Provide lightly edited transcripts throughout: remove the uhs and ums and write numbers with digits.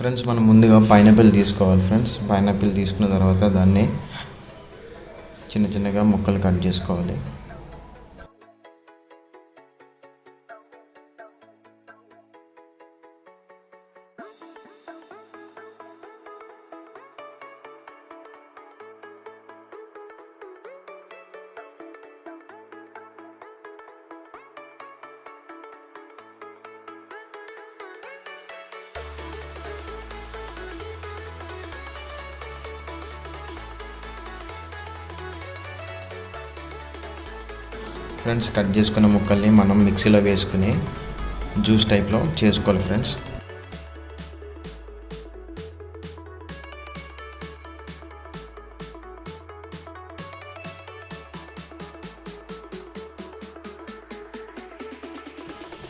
Friends మనం ముందుగా pineapple తీసుకోవాలి ఫ్రెండ్స్. పైనాపిల్ తీసుకున్న తర్వాత దాన్ని చిన్న చిన్నగా ముక్కలు కట్ చేసుకోవాలి. ఫ్రెండ్స్ కట్ చేసుకున్న ముక్కల్ని మనం మిక్సీలో వేసుకుని జ్యూస్ టైప్లో చేసుకోవాలి ఫ్రెండ్స్.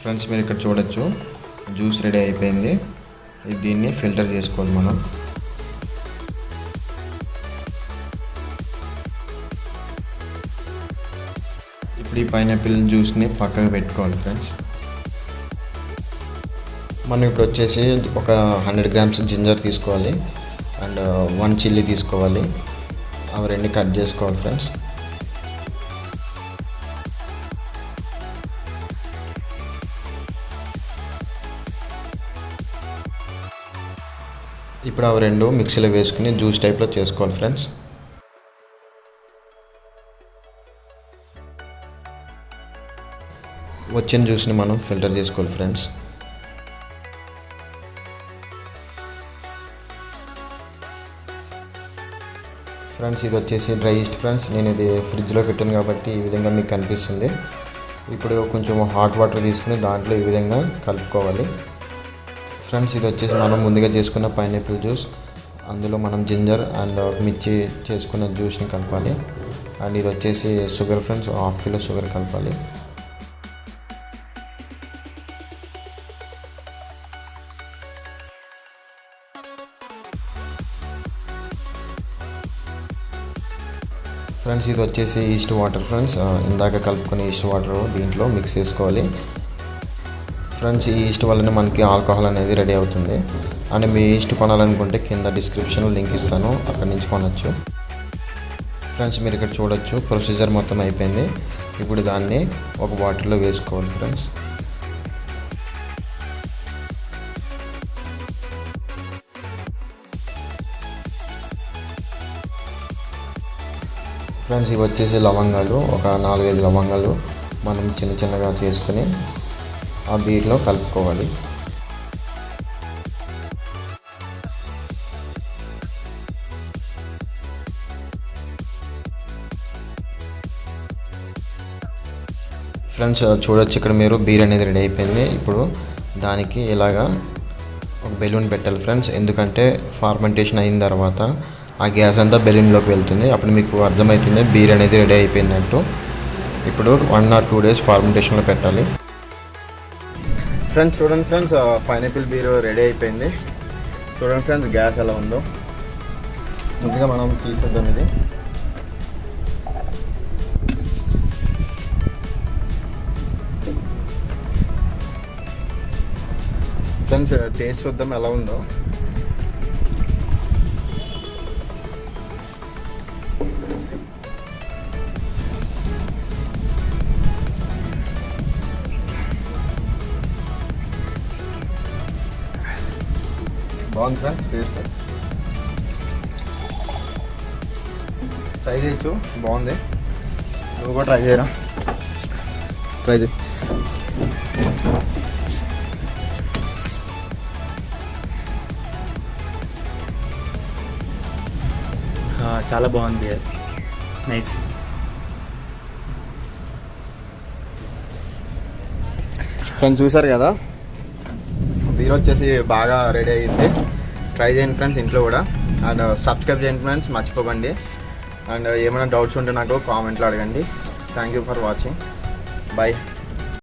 ఫ్రెండ్స్ మీరు ఇక్కడ చూడొచ్చు జ్యూస్ రెడీ అయిపోయింది. దీన్ని ఫిల్టర్ చేసుకోవాలి మనం. ఇప్పుడు ఈ పైనాపిల్ జ్యూస్ని పక్కకు పెట్టుకోవాలి ఫ్రెండ్స్. మనం ఇప్పుడు వచ్చేసి ఒక 100 grams జింజర్ తీసుకోవాలి అండ్ 1 చిల్లీ తీసుకోవాలి. అవి రెండు కట్ చేసుకోవాలి ఫ్రెండ్స్. ఇప్పుడు అవి రెండు మిక్సీలో వేసుకుని జ్యూస్ టైప్లో చేసుకోవాలి ఫ్రెండ్స్. వచ్చిన జ్యూస్ని మనం ఫిల్టర్ చేసుకోవాలి ఫ్రెండ్స్. ఫ్రెండ్స్ ఇది వచ్చేసి డ్రై ఈస్ట్ ఫ్రెండ్స్. నేను ఇది ఫ్రిడ్జ్లో పెట్టాను కాబట్టి ఈ విధంగా మీకు కనిపిస్తుంది. ఇప్పుడు కొంచెం హాట్ వాటర్ తీసుకుని దాంట్లో ఈ విధంగా కలుపుకోవాలి ఫ్రెండ్స్. ఇది వచ్చేసి మనం ముందుగా చేసుకున్న పైనాపిల్ జ్యూస్, అందులో మనం జింజర్ అండ్ మిర్చి చేసుకున్న జ్యూస్ని కలపాలి. అండ్ ఇది వచ్చేసి షుగర్ ఫ్రెండ్స్, 1/2 kg షుగర్ కలపాలి. ఫ్రెండ్స్ ఇది వచ్చేసి ఈస్ట్ వాటర్ ఫ్రెండ్స్. ఇందాక కలుపుకొని ఈస్ట్ వాటర్ దీంట్లో మిక్స్ చేసుకోవాలి ఫ్రెండ్స్. ఈ ఈస్ట్ వల్లనే మనకి ఆల్కహాల్ అనేది రెడీ అవుతుంది. అండ్ మీ ఈస్ట్ కొనాలనుకుంటే కింద డిస్క్రిప్షన్లో లింక్ ఇస్తాను, అక్కడి నుంచి కొనవచ్చు ఫ్రెండ్స్. మీరు ఇక్కడ చూడొచ్చు ప్రొసీజర్ మొత్తం అయిపోయింది. ఇప్పుడు దాన్ని ఒక బాటిల్లో వేసుకోవాలి ఫ్రెండ్స్. ఫ్రెండ్స్ ఇవి వచ్చేసి లవంగాలు, ఒక 4-5 లవంగాలు మనం చిన్న చిన్నగా చేసుకుని ఆ బీర్లో కలుపుకోవాలి. ఫ్రెండ్స్ చూడొచ్చు ఇక్కడ మీరు బీర్ అనేది రెడీ అయిపోయింది. ఇప్పుడు దానికి ఇలాగా ఒక బెలూన్ పెట్టాలి ఫ్రెండ్స్. ఎందుకంటే ఫార్మెంటేషన్ అయిన తర్వాత ఆ గ్యాస్ అంతా బెలూన్లోకి వెళ్తుంది. అప్పుడు మీకు అర్థమవుతుంది బీర్ అనేది రెడీ అయిపోయినట్టు. ఇప్పుడు 1 or 2 days ఫార్మెంటేషన్లో పెట్టాలి ఫ్రెండ్స్. చూడండి ఫ్రెండ్స్ పైనాపిల్ బీర్ రెడీ అయిపోయింది. చూడండి ఫ్రెండ్స్ గ్యాస్ ఎలా ఉందో. ముందుగా మనం తీసేద్దాం ఇది. ఫ్రెండ్స్ టేస్ట్ చూద్దాం ఎలా ఉందో. బాగుంది ఫ్రెండ్స్ టేస్ట్. ట్రై చేయొచ్చు, బాగుంది. నువ్వు కూడా ట్రై చేయరా, ట్రై చేయి. చాలా బాగుంది, నైస్. ఫ్రెండ్స్ చూసారు కదా బీర్ వచ్చేసి బాగా రెడీ అయ్యింది. ట్రై చేయండి ఫ్రెండ్స్ ఇంట్లో కూడా. అండ్ సబ్స్క్రైబ్ చేయండి ఫ్రెండ్స్, మర్చిపోకండి. అండ్ ఏమైనా డౌట్స్ ఉంటే నాకు కామెంట్లో అడగండి. Thank you for watching. Bye.